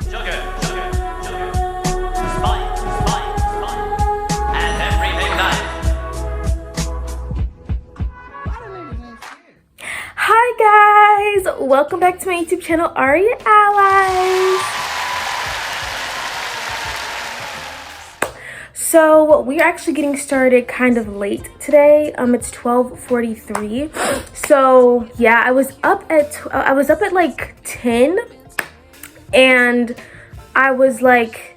Sugar, sugar, sugar. Spice, spice, spice. And everything nice. Hi guys, welcome back to my YouTube channel, Aria Allies. So we're actually getting started kind of late today. It's 12:43. So yeah, I was up at like 10, and I was like,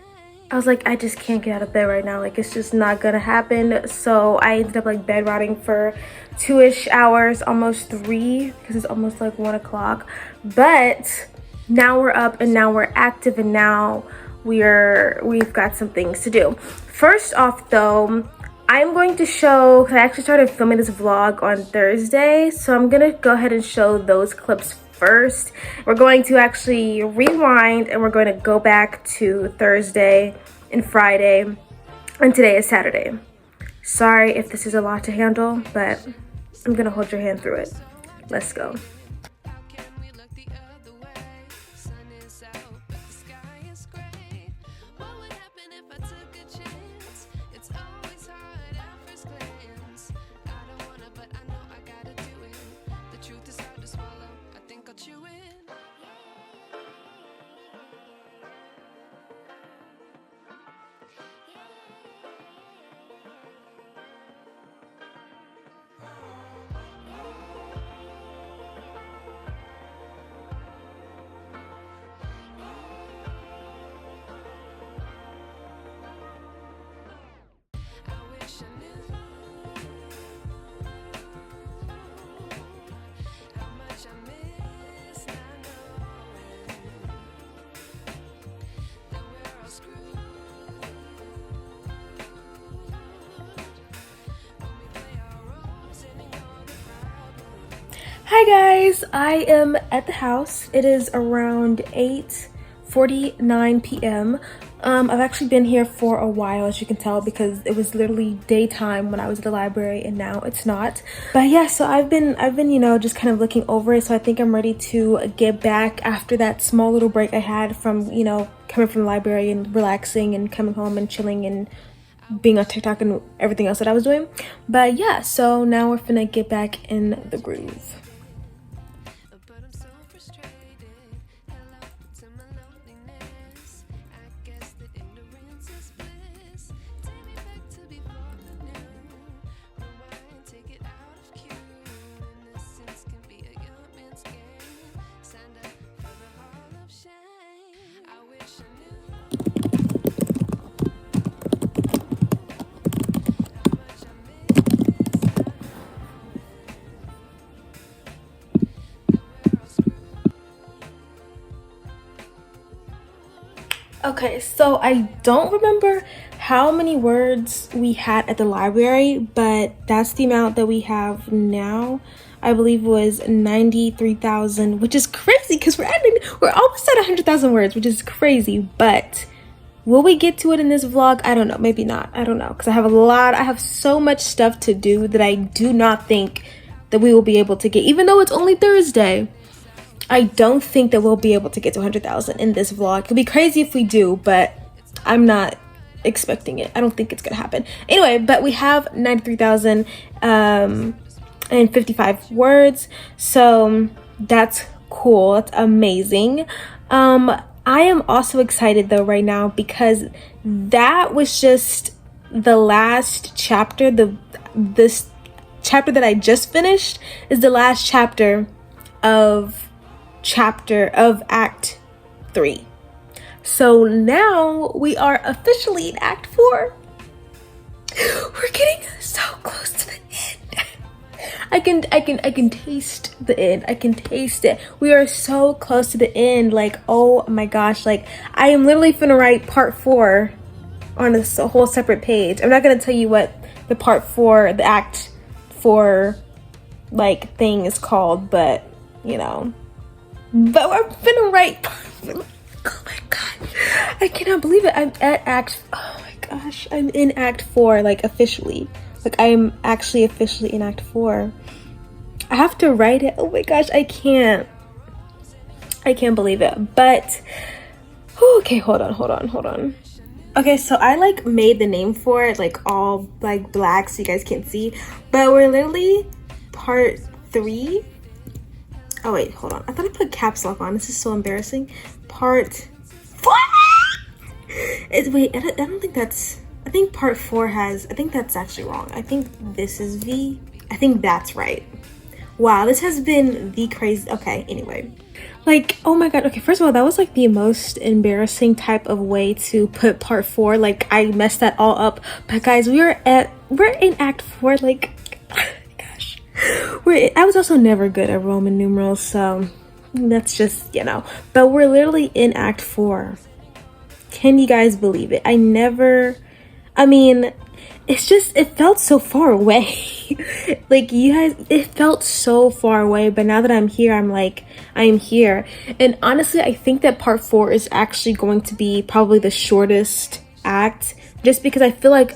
I just can't get out of bed right now. Like, it's just not gonna happen. So I ended up like bed rotting for 2-ish hours, almost 3, because it's almost like 1 o'clock. But now we're up and now we're active, and now we've got some things to do. First off though, I'm going to show, because I actually started filming this vlog on Thursday, so I'm gonna go ahead and show those clips first. We're going to actually rewind and we're going to go back to Thursday and Friday, and today is Saturday. Sorry if this is a lot to handle, but I'm gonna hold your hand through it. Let's go. Hi guys, I am at the house. It is around 8:49 p.m. I've actually been here for a while, as you can tell, because it was literally daytime when I was at the library, and now it's not. But yeah, so I've been you know, just kind of looking over it. So I think I'm ready to get back after that small little break I had from, you know, coming from the library and relaxing and coming home and chilling and being on TikTok and everything else that I was doing. But yeah, so now we're finna get back in the groove. Okay, so I don't remember how many words we had at the library, but that's the amount that we have now. I believe was 93,000, which is crazy because we're almost at 100,000 words, which is crazy. But will we get to it in this vlog? I don't know, maybe not. I don't know, because I have so much stuff to do that I do not think that we will be able to get, even though it's only Thursday. I don't think that we'll be able to get to 100,000 in this vlog. It'll be crazy if we do, but I'm not expecting it. I don't think it's gonna happen. Anyway, but we have 93,000 and 55 words, so that's cool. That's amazing. I am also excited though right now because that was just the last chapter. This chapter that I just finished is the last chapter of Act 3. So now we are officially in Act 4. We're getting so close to the end. I can taste the end. I can taste it. We are so close to the end. Like, oh my gosh, like I am literally finna write part 4 on a whole separate page. I'm not gonna tell you what the part 4, the Act 4 like thing is called, but you know. But we're finna write. Oh my god, I cannot believe it. I'm at Act. Oh my gosh, I'm in Act 4, like officially. Like I'm actually officially in Act 4. I have to write it. Oh my gosh, I can't believe it. But Okay, hold on. Okay, so I like made the name for it like all like black so you guys can't see, but we're literally part 3. Oh wait, hold on. I thought I put caps lock on. This is so embarrassing. Part 4. Wait, I don't think that's. I think part 4 has. I think that's actually wrong. I think this is V. I think that's right. Wow, this has been the crazy. Okay, anyway. Like, oh my god. Okay, first of all, that was like the most embarrassing type of way to put part 4. Like, I messed that all up. But guys, we're in Act 4. Like, gosh, I was also never good at Roman numerals, so that's just, you know. But we're literally in Act 4. Can you guys believe it? I mean, it's just, it felt so far away. Like, you guys, it felt so far away, but now that I'm here, I'm like, I am here. And honestly, I think that part 4 is actually going to be probably the shortest act, just because I feel like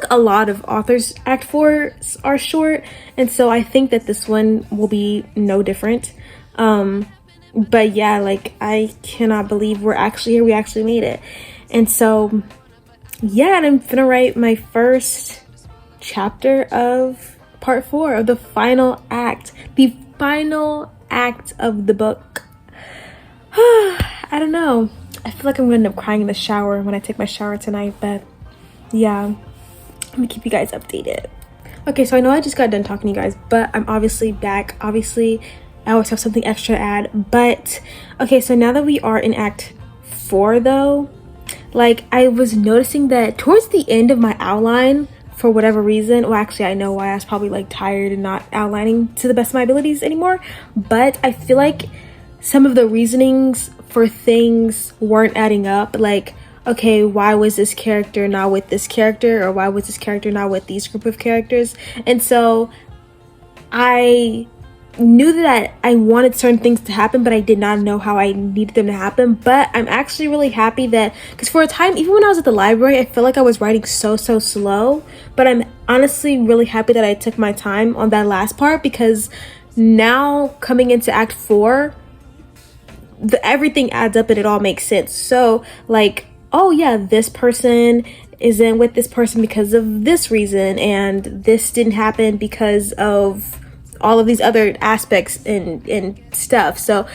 a lot of authors' Act 4s are short, and so I think that this one will be no different. But yeah, like, I cannot believe we're actually here. We actually made it. And so yeah, and I'm gonna write my first chapter of part 4 of the final act of the book. I don't know. I feel like I'm gonna end up crying in the shower when I take my shower tonight, but yeah, I'm gonna keep you guys updated. Okay, so I know I just got done talking to you guys, but I'm obviously back. Obviously, I always have something extra to add, but okay, so now that we are in Act 4 though, like, I was noticing that towards the end of my outline, for whatever reason, well, actually, I know why. I was probably like tired and not outlining to the best of my abilities anymore, but I feel like some of the reasonings for things weren't adding up. Like, okay, why was this character not with this character, or why was this character not with these group of characters? And so I knew that I wanted certain things to happen, but I did not know how I needed them to happen. But I'm actually really happy that, because for a time, even when I was at the library, I felt like I was writing so slow, but I'm honestly really happy that I took my time on that last part, because now coming into Act 4, everything adds up and it all makes sense. So like, oh yeah, this person isn't with this person because of this reason, and this didn't happen because of all of these other aspects and stuff. So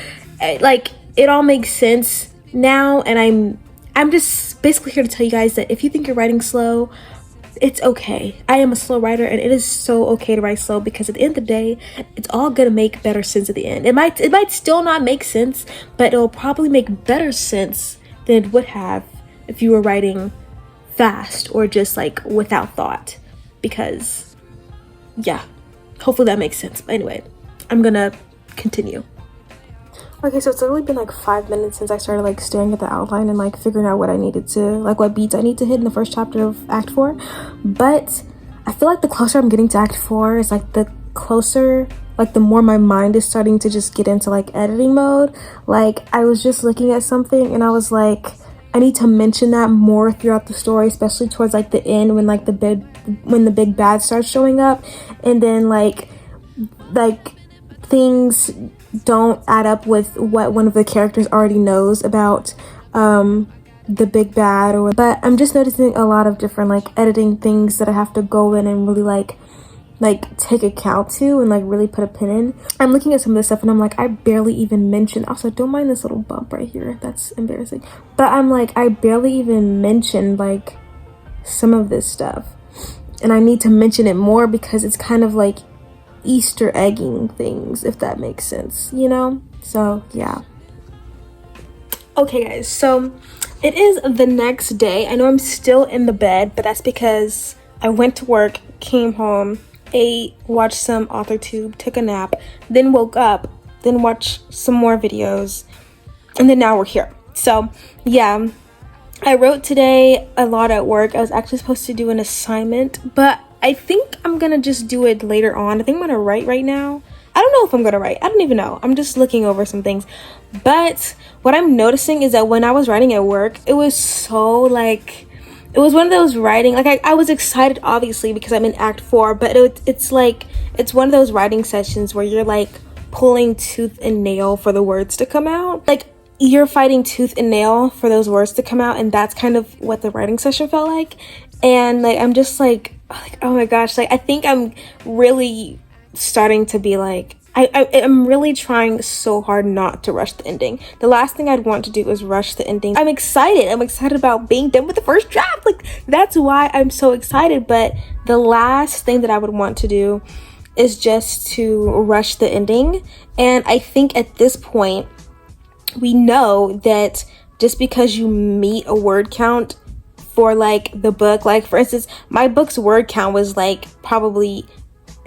like, it all makes sense now, and I'm just basically here to tell you guys that if you think you're writing slow, it's okay. I am a slow writer, and it is so okay to write slow, because at the end of the day, it's all gonna make better sense at the end. It might still not make sense, but it'll probably make better sense than it would have if you were writing fast or just like without thought. Because yeah, hopefully that makes sense. But anyway, I'm gonna continue. Okay, so it's literally been like 5 minutes since I started like staring at the outline and like figuring out what I needed to, like what beats I need to hit in the first chapter of Act 4. But I feel like the closer I'm getting to Act 4 is like the closer, like the more my mind is starting to just get into like editing mode. Like, I was just looking at something and I was like, I need to mention that more throughout the story, especially towards like the end, when like the big bad starts showing up, and then like things don't add up with what one of the characters already knows about the big bad. But I'm just noticing a lot of different like editing things that I have to go in and really like take account to and like really put a pin in. I'm looking at some of this stuff and I'm like, I barely even mentioned, also don't mind this little bump right here, that's embarrassing, but I'm like, I barely even mentioned like some of this stuff, and I need to mention it more because it's kind of like Easter egging things, if that makes sense, you know? So yeah. Okay guys, so it is the next day. I know I'm still in the bed, but that's because I went to work, came home, ate, watched some AuthorTube, took a nap, then woke up, then watched some more videos, and then now we're here. So yeah, I wrote today a lot at work. I was actually supposed to do an assignment, but I think I'm gonna just do it later on. I think I'm gonna write right now. I don't know if I'm gonna write. I don't even know. I'm just looking over some things. But what I'm noticing is that when I was writing at work, it was so like, it was one of those writing, like I was excited obviously because I'm in Act 4, but it's like, it's one of those writing sessions where you're like pulling tooth and nail for the words to come out. Like, you're fighting tooth and nail for those words to come out, and that's kind of what the writing session felt like. And like I'm just like oh my gosh, like I think I'm really starting to be like I'm really trying so hard not to rush the ending. The last thing I'd want to do is rush the ending. I'm excited about being done with the first draft. Like that's why I'm so excited. But the last thing that I would want to do is just to rush the ending. And I think at this point we know that just because you meet a word count for like the book, like for instance my book's word count was like probably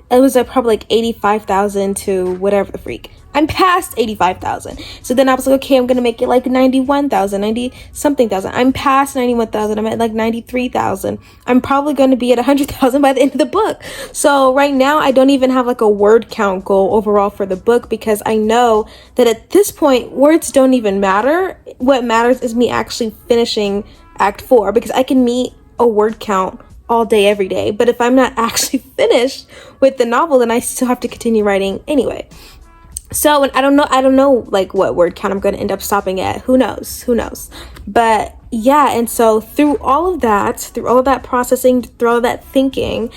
85,000 to whatever the freak. I'm past 85,000. So then I was like, okay, I'm gonna make it like 91,000, 90 something thousand. I'm past 91,000. I'm at like 93,000. I'm probably going to be at 100,000 by the end of the book. So right now I don't even have like a word count goal overall for the book, because I know that at this point words don't even matter. What matters is me actually finishing Act 4, because I can meet a word count all day every day, but if I'm not actually finished with the novel, then I still have to continue writing anyway. So, and I don't know like what word count I'm going to end up stopping at. Who knows, but yeah. And so through all of that processing, through all of that thinking,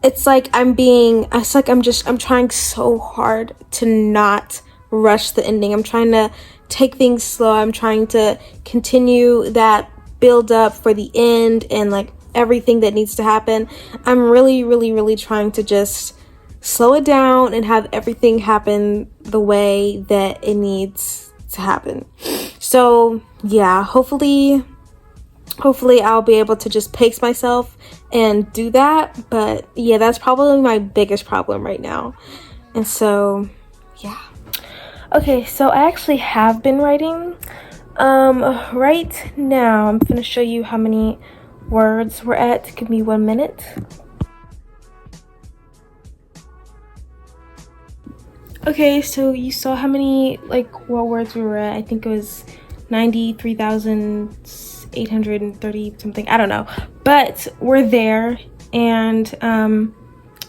it's like I'm trying so hard to not rush the ending. I'm trying to take things slow. I'm trying to continue that build up for the end and like everything that needs to happen. I'm really trying to just slow it down and have everything happen the way that it needs to happen. So yeah, hopefully I'll be able to just pace myself and do that. But yeah, that's probably my biggest problem right now. And so yeah. Okay, so I actually have been writing. Right now I'm gonna show you how many words we're at. Give me 1 minute. Okay, so you saw how many, like, what words we were at. I think it was 93,830 something. I don't know, but we're there. And I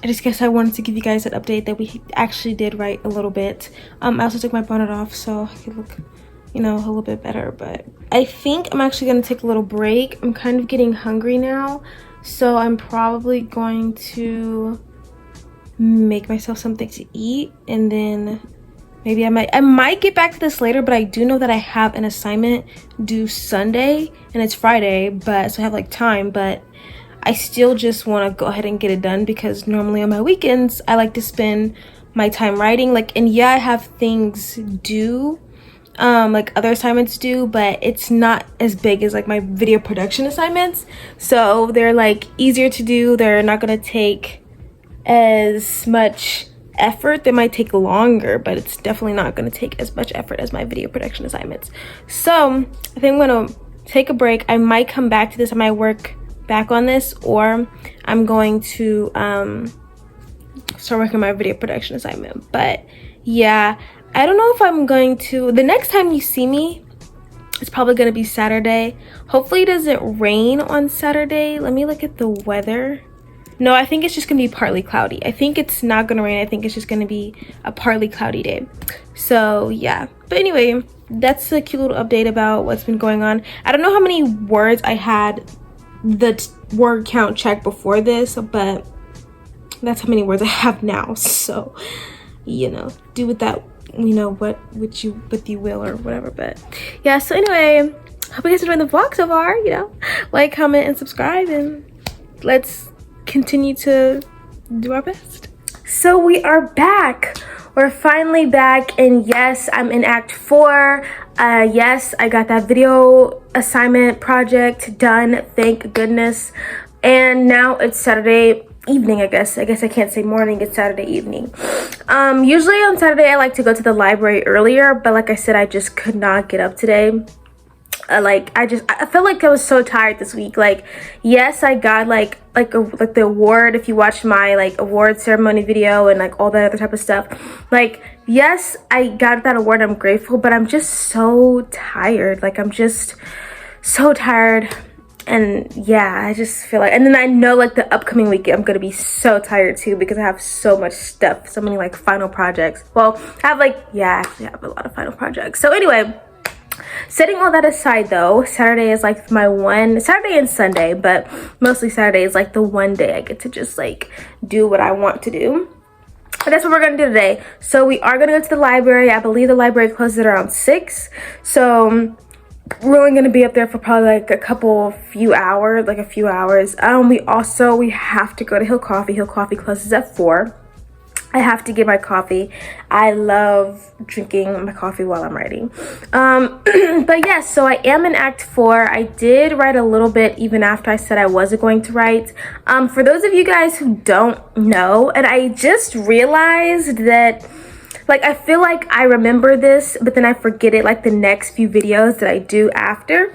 just guess I wanted to give you guys an update that we actually did write a little bit. I also took my bonnet off so I could look, you know, a little bit better. But I think I'm actually gonna take a little break. I'm kind of getting hungry now, so I'm probably going to make myself something to eat, and then maybe I might get back to this later. But I do know that I have an assignment due Sunday and it's Friday, but so I have like time, but I still just want to go ahead and get it done, because normally on my weekends I like to spend my time writing. Like, and yeah, I have things due, like other assignments due, but it's not as big as like my video production assignments, so they're like easier to do. They're not gonna take as much effort. They might take longer, but it's definitely not going to take as much effort as my video production assignments. So I think I'm going to take a break. I might come back to this. I might work back on this, or I'm going to start working on my video production assignment. But yeah, I don't know if I'm going to, the next time you see me, it's probably going to be Saturday. Hopefully it doesn't rain on Saturday. Let me look at the weather. No, I think it's just gonna be partly cloudy. I think it's not gonna rain. I think it's just gonna be a partly cloudy day. So yeah, but anyway, that's a cute little update about what's been going on. I don't know how many words I had the word count check before this, but that's how many words I have now. So, you know, do with that, you know, with you will or whatever. But yeah, so anyway, hope you guys are enjoying the vlog so far. You know, like, comment, and subscribe, and let's continue to do our best. So we are back. We're finally back, and yes, I'm in Act 4. Yes, I got that video assignment project done, thank goodness. And now it's Saturday evening, I guess I can't say morning, it's Saturday evening. Usually on Saturday I like to go to the library earlier, but like I said, I just could not get up today. I felt like I was so tired this week. Like, yes, I got like the award. If you watched my like award ceremony video and like all that other type of stuff, like, yes, I got that award. I'm grateful, but I'm just so tired. Like, I'm just so tired. And yeah, I just feel like, and then I know like the upcoming week I'm gonna be so tired too, because I have so much stuff, so many like final projects. Well, I have like, yeah, I actually have a lot of final projects. So anyway, Setting all that aside though, Saturday is like Saturday and Sunday, but mostly Saturday is like the one day I get to just like do what I want to do. But that's what we're gonna do today. So we are gonna go to the library. I believe the library closes at around 6. So we're only gonna be up there for probably like a few hours. We have to go to Hill Coffee. Hill Coffee closes at 4. I have to get my coffee. I love drinking my coffee while I'm writing. But yes, so I am in Act 4. I did write a little bit even after I said I wasn't going to write. For those of you guys who don't know, and I just realized that, like, I feel like I remember this, but then I forget it like the next few videos that I do after.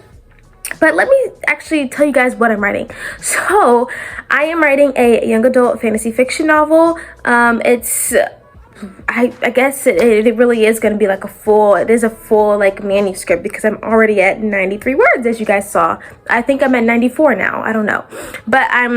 But let me actually tell you guys what I'm writing. So I am writing a young adult fantasy fiction novel. I guess it really is going to be like it is a full like manuscript, because I'm already at 93 words, as you guys saw. I think I'm at 94 now. I don't know. But I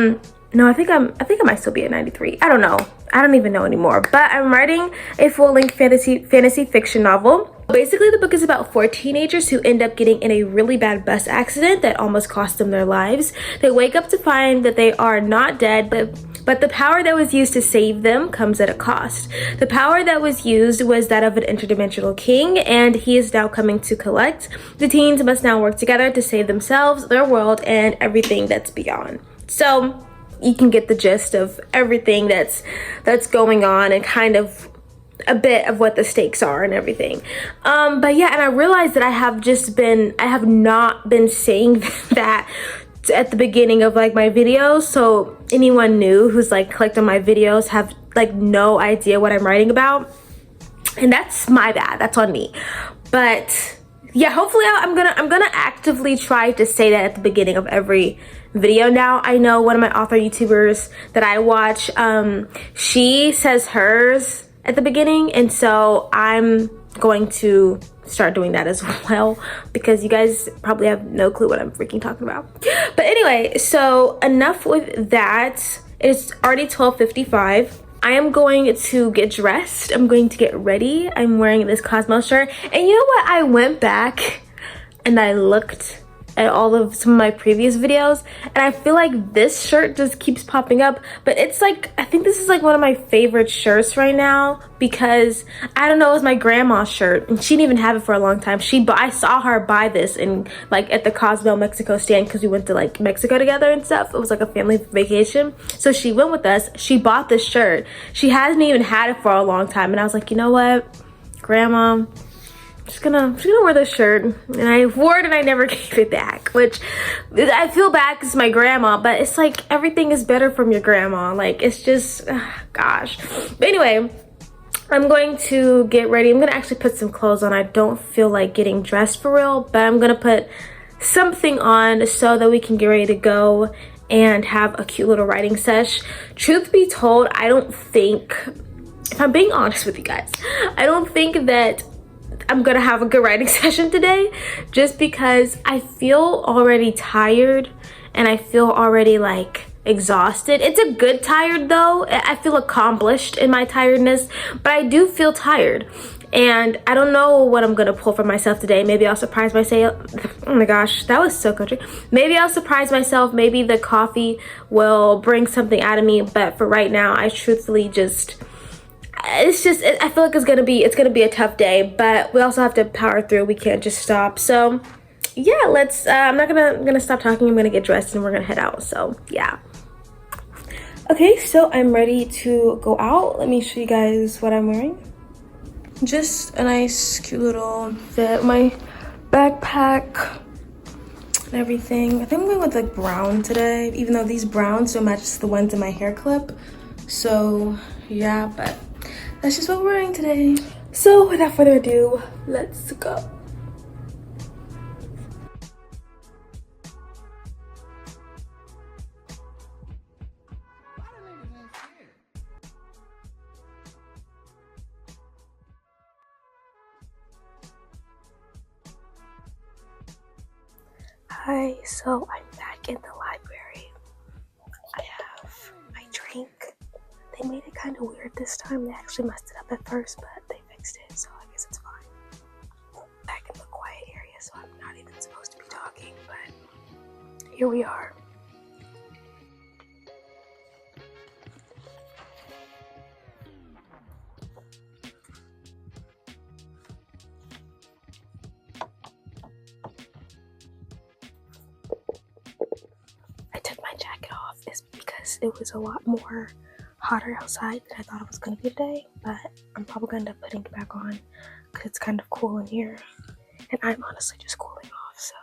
think I might still be at 93. I don't know. I don't even know anymore. But I'm writing a full-length fantasy fiction novel. Basically, the book is about 4 teenagers who end up getting in a really bad bus accident that almost cost them their lives. They wake up to find that they are not dead, but the power that was used to save them comes at a cost. The power that was used was that of an interdimensional king, and he is now coming to collect. The teens must now work together to save themselves, their world, and everything that's beyond. So you can get the gist of everything that's going on, and kind of a bit of what the stakes are and everything. But yeah, and I realized that I have not been saying that at the beginning of like my videos, so anyone new who's like clicked on my videos have like no idea what I'm writing about, and that's my bad. That's on me. But yeah, hopefully I'm gonna actively try to say that at the beginning of every video now. I know one of my author YouTubers that I watch, she says hers at the beginning, and so I'm going to start doing that as well, because you guys probably have no clue what I'm freaking talking about. But anyway, so enough with that. It's already 12:55. I am going to get dressed. I'm going to get ready. I'm wearing this Cosmo shirt, and you know what? I went back and I looked at some of my previous videos, and I feel like this shirt just keeps popping up. But it's like, I think this is like one of my favorite shirts right now, because I don't know, it was my grandma's shirt, and she didn't even have it for a long time. I saw her buy this in like at the Cozumel, Mexico stand, because we went to like Mexico together and stuff. It was like a family vacation, so she went with us. She bought this shirt. She hasn't even had it for a long time, and I was like, you know what, Grandma, she's gonna wear this shirt. And I wore it and I never gave it back, which I feel bad because it's my grandma, but it's like everything is better from your grandma. Like, it's just, gosh. But anyway, I'm going to get ready. I'm gonna actually put some clothes on. I don't feel like getting dressed for real, but I'm gonna put something on so that we can get ready to go and have a cute little writing sesh. Truth be told, I don't think, if I'm being honest with you guys, I don't think that I'm gonna have a good writing session today, just because I feel already tired and I feel already like exhausted. It's a good tired though. I feel accomplished in my tiredness, but I do feel tired, and I don't know what I'm gonna pull for myself today. Maybe I'll surprise myself. Oh my gosh, that was so country. Maybe I'll surprise myself. Maybe the coffee will bring something out of me, but for right now, I truthfully just, I feel like it's gonna be a tough day, but we also have to power through. We can't just stop. So yeah, let's I'm gonna stop talking. I'm gonna get dressed and we're gonna head out. So yeah. Okay, so I'm ready to go out. Let me show you guys what I'm wearing. Just a nice cute little fit, my backpack and everything. I think I'm going with like brown today, even though these browns don't match the ones in my hair clip. So yeah, but that's just what we're wearing today. So without further ado, let's go. Hi, so I'm back in the library. I have my drink. They made it kind of weird this time. They actually messed it up at first, but they fixed it, so I guess it's fine. Back in the quiet area here we are. I took my jacket off is because it was a lot more hotter outside than I thought it was going to be today, but I'm probably going to end up putting it back on because it's kind of cool in here, and I'm honestly just cooling off, so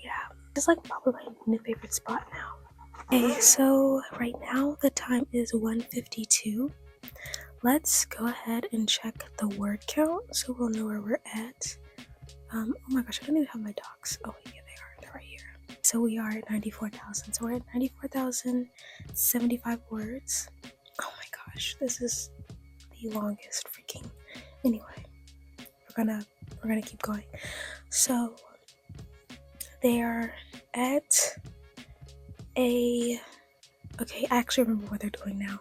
yeah. It's like probably my new favorite spot now. Okay, so right now the time is 1:52. Let's go ahead and check the word count so we'll know where we're at. Oh my gosh, I don't even have my docs. Oh yeah, they are. They're right here. So we are at 94,000. So we're at 94,075 words. Oh my gosh, this is the longest freaking. Anyway, we're gonna keep going. So they are at a. Okay, I actually remember what they're doing now.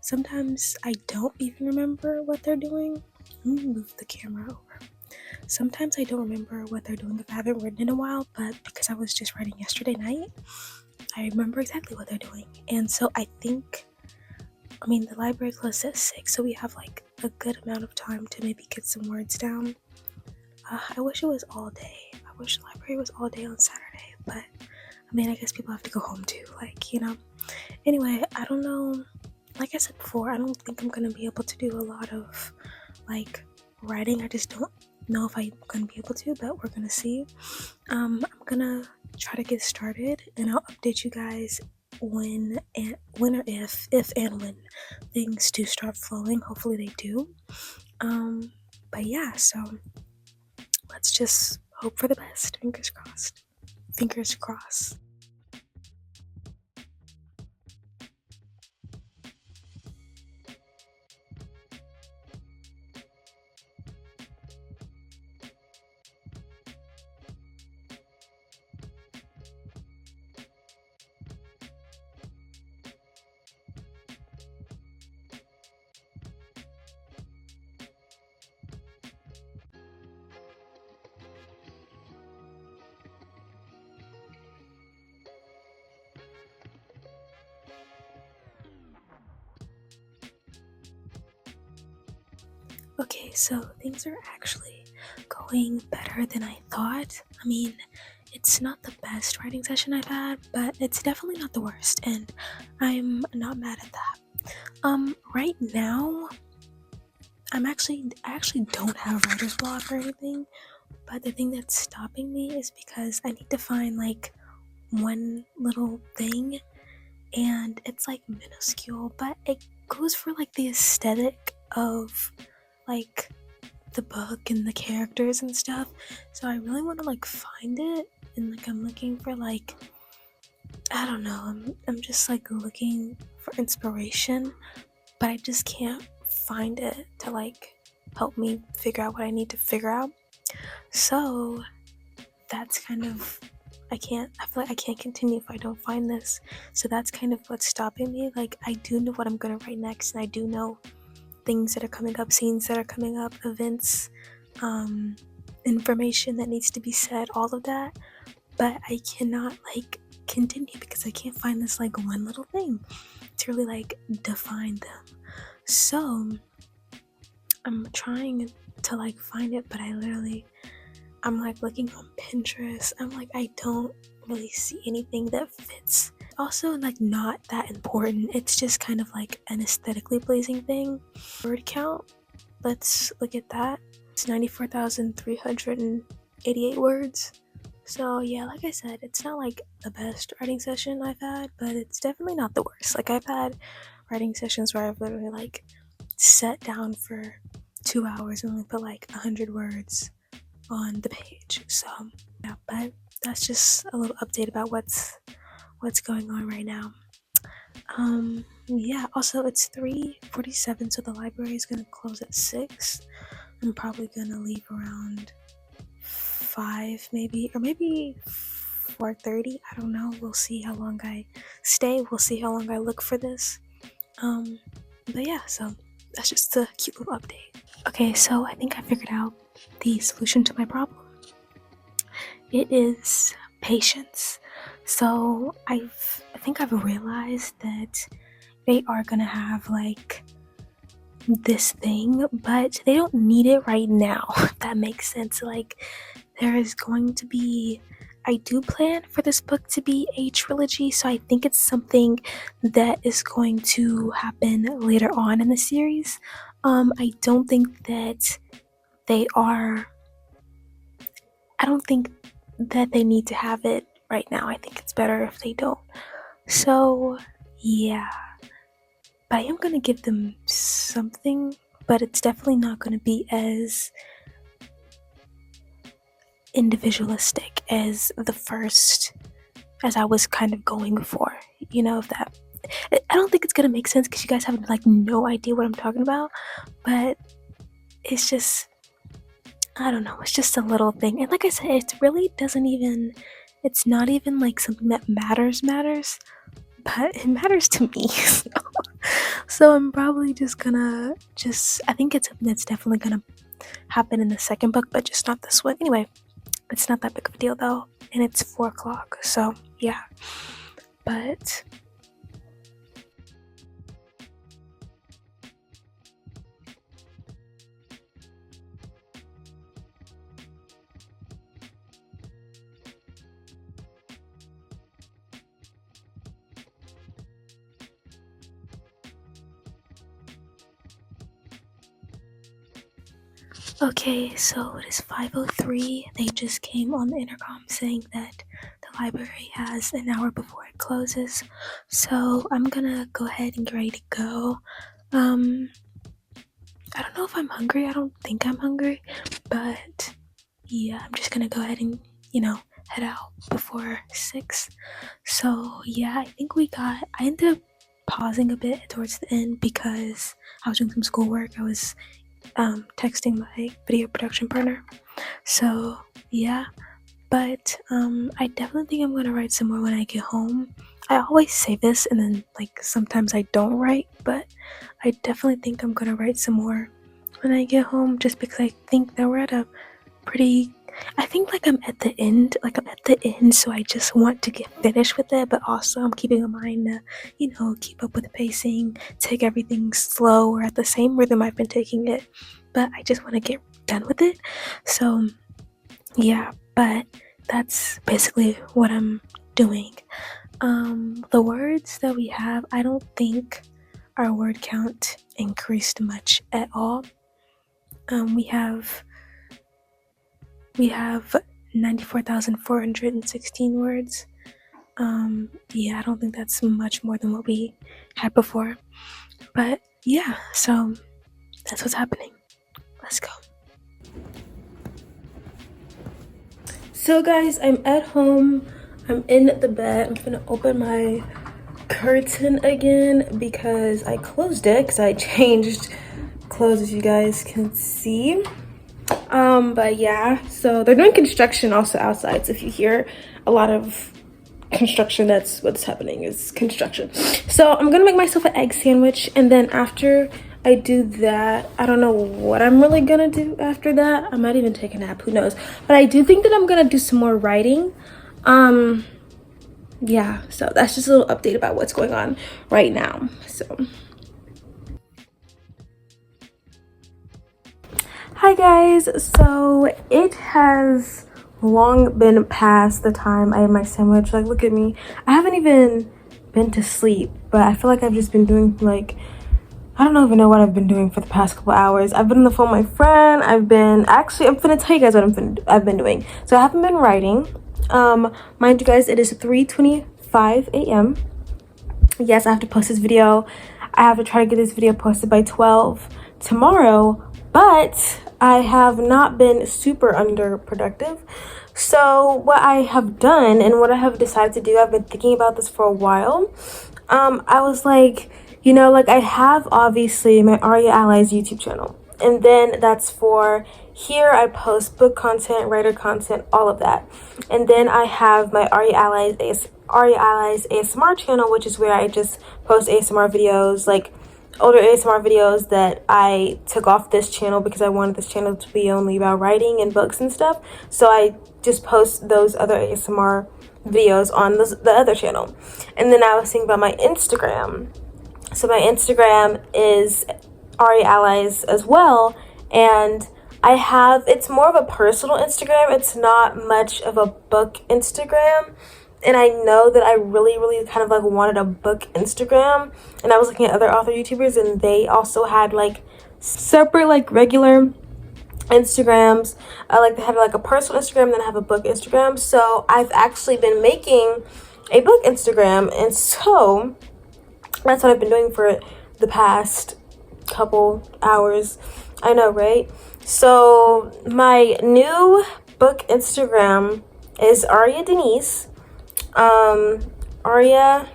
Sometimes I don't even remember what they're doing. Let me move the camera over. Sometimes I don't remember what they're doing if I haven't written in a while, but because I was just writing yesterday night, I remember exactly what they're doing. And so I think, the library closed at 6, so we have like a good amount of time to maybe get some words down. I wish it was all day. I wish the library was all day on Saturday, but I guess people have to go home too, Anyway, I don't know. Like I said before, I don't think I'm gonna be able to do a lot of writing. I just don't know if I'm gonna be able to, but we're gonna see. I'm gonna try to get started, and I'll update you guys when or if and when things do start flowing. Hopefully they do. But yeah, so let's just hope for the best. Fingers crossed. Fingers crossed. Okay, so things are actually going better than I thought. It's not the best writing session I've had, but it's definitely not the worst, and I'm not mad at that. Right now, I actually don't have writer's block or anything, but the thing that's stopping me is because I need to find one little thing, and it's minuscule, but it goes for the aesthetic of the book and the characters and stuff. So I really want to find it, and I'm looking for I don't know, I'm just looking for inspiration, but I just can't find it to help me figure out what I need to figure out. So that's kind of, I feel like I can't continue if I don't find this. So that's kind of what's stopping me. I do know what I'm gonna write next, and I do know things that are coming up, scenes that are coming up, events, information that needs to be said, all of that, but I cannot continue because I can't find this one little thing to really define them. So I'm trying to find it, but I'm looking on Pinterest. I don't really see anything that fits. Also not that important. It's just kind of an aesthetically pleasing thing. Word count, let's look at that. It's 94,388 words. So yeah, like I said, it's not the best writing session I've had, but it's definitely not the worst. I've had writing sessions where I've literally sat down for 2 hours and only put 100 words on the page. So yeah, but that's just a little update about what's going on right now. Yeah, also it's 3:47, so the library is gonna close at 6. I'm probably gonna leave around 5 maybe, or maybe 4:30. I don't know. We'll see how long I stay. We'll see how long I look for this. But yeah, so that's just a cute little update. Okay, so I think I figured out the solution to my problem. It is patience. So I think I've realized that they are gonna have like this thing, but they don't need it right now, if that makes sense. Like, there is going to be, I do plan for this book to be a trilogy, so I think it's something that is going to happen later on in the series. I don't think that they are, I don't think that they need to have it right now. I think it's better if they don't. So, yeah. But I am going to give them something, but it's definitely not going to be as individualistic as the first, as I was kind of going for. You know, if that, I don't think it's going to make sense because you guys have like no idea what I'm talking about, but it's just, I don't know, it's just a little thing. And like I said, it really doesn't even, it's not even like something that matters, but it matters to me. So I'm probably just gonna I think it's something that's definitely gonna happen in the second book, but just not this one. Anyway, it's not that big of a deal though, and it's 4 o'clock, so yeah. But okay, so it is 5:03. They just came on the intercom saying that the library has an hour before it closes. So I'm gonna go ahead and get ready to go. I don't know if I'm hungry. I don't think I'm hungry, but yeah, I'm just gonna go ahead and, head out before 6. So yeah, I think I ended up pausing a bit towards the end because I was doing some schoolwork. I was texting my video production partner. So yeah, but I definitely think I'm gonna write some more when I get home. I always say this and then like sometimes I don't write, but I definitely think I'm gonna write some more when I get home, just because I think that we're at a pretty, I think like I'm at the end, so I just want to get finished with it, but also I'm keeping in mind to, keep up with the pacing, take everything slow or at the same rhythm I've been taking it, but I just want to get done with it. So yeah, but that's basically what I'm doing. The words that we have, I don't think our word count increased much at all. We have 94,416 words. Yeah, I don't think that's much more than what we had before. But yeah, so that's what's happening. Let's go. So guys, I'm at home. I'm in the bed. I'm gonna open my curtain again because I closed it because I changed clothes, as you guys can see. But yeah, so they're doing construction also outside, so if you hear a lot of construction, that's what's happening, is construction. So I'm gonna make myself an egg sandwich, and then after I do that, I don't know what I'm really gonna do after that. I might even take a nap, who knows, but I do think that I'm gonna do some more writing. Yeah, so that's just a little update about what's going on right now. So hi guys, so it has long been past the time I had my sandwich. Like, look at me, I haven't even been to sleep, but I feel like I've just been doing like, I don't even know what I've been doing for the past couple hours. I've been on the phone with my friend. I'm gonna tell you guys what I've been doing. So I haven't been writing. Mind you guys, it is 3:25 a.m. Yes, I have to post this video. I have to try to get this video posted by 12 tomorrow, but I have not been super underproductive. So what I have done and what I have decided to do, I've been thinking about this for a while. I was like, I have obviously my Aria Allies YouTube channel, and then that's for, here I post book content, writer content, all of that. And then I have my Aria Allies ASMR channel, which is where I just post ASMR videos, like older ASMR videos that I took off this channel because I wanted this channel to be only about writing and books and stuff. So I just post those other ASMR videos on the other channel. And then I was thinking about my Instagram. So my Instagram is Aria Allies as well, and it's more of a personal Instagram. It's not much of a book Instagram. And I know that I really kind of like wanted a book Instagram, and I was looking at other author YouTubers, and they also had like separate like regular Instagrams. Like they have like a personal Instagram, then I have a book Instagram. So I've actually been making a book Instagram, and so that's what I've been doing for the past couple hours. I know, right? So my new book Instagram is Aria Denise. Aria,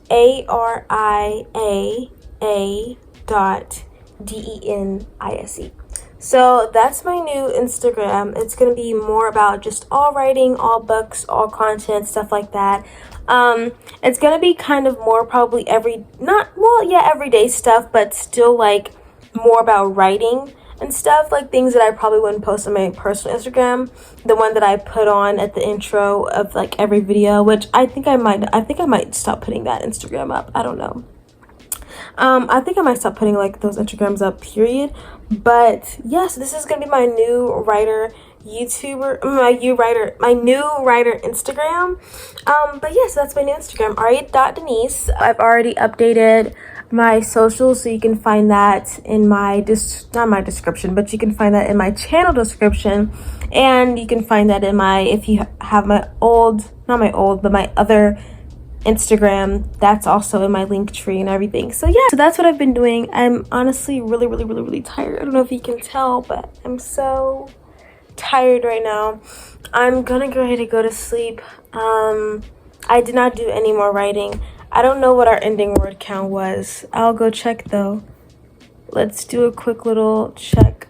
ARIA.DENISE. So that's my new Instagram. It's going to be more about just all writing, all books, all content, stuff like that. It's going to be kind of more probably everyday stuff, but still like more about writing and stuff, like things that I probably wouldn't post on my personal Instagram, the one that I put on at the intro of like every video, which I think I might stop putting that Instagram up. I don't know. I think I might stop putting like those Instagrams up, period. But yes, this is gonna be my new writer YouTuber, my new writer Instagram. But yes, that's my new Instagram, Aria.Denise. I've already updated my socials, so you can find that in my not my description, but you can find that in my channel description, and you can find that in if you have my other Instagram, that's also in my link tree and everything. So yeah, so that's what I've been doing. I'm honestly really tired. I don't know if you can tell, but I'm so tired right now. I'm gonna go ahead and go to sleep. I did not do any more writing. I don't know what our ending word count was. I'll go check though. Let's do a quick little check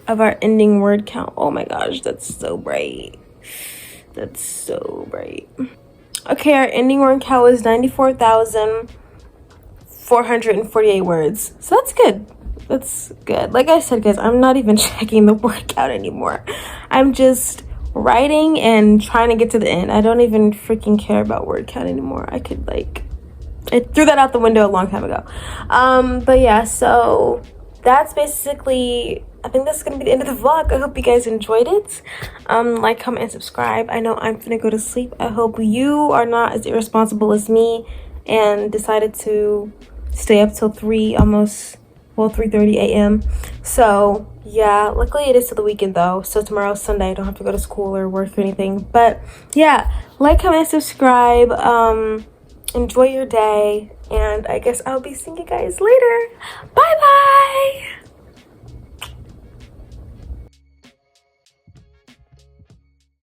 of our ending word count. Oh my gosh, that's so bright. That's so bright. Okay, our ending word count was 94,448 words. So that's good. That's good. Like I said, guys, I'm not even checking the word count anymore. I'm just writing and trying to get to the end. I don't even freaking care about word count anymore. I threw that out the window a long time ago. But yeah, so that's basically, I think that's gonna be the end of the vlog. I hope you guys enjoyed it. Like, comment, and subscribe. I know I'm gonna go to sleep. I hope you are not as irresponsible as me and decided to stay up till 3:30 a.m. So yeah, luckily it is till the weekend though, so tomorrow's Sunday. I don't have to go to school or work or anything. But yeah, like, comment, subscribe. Enjoy your day, and I guess I'll be seeing you guys later. Bye bye.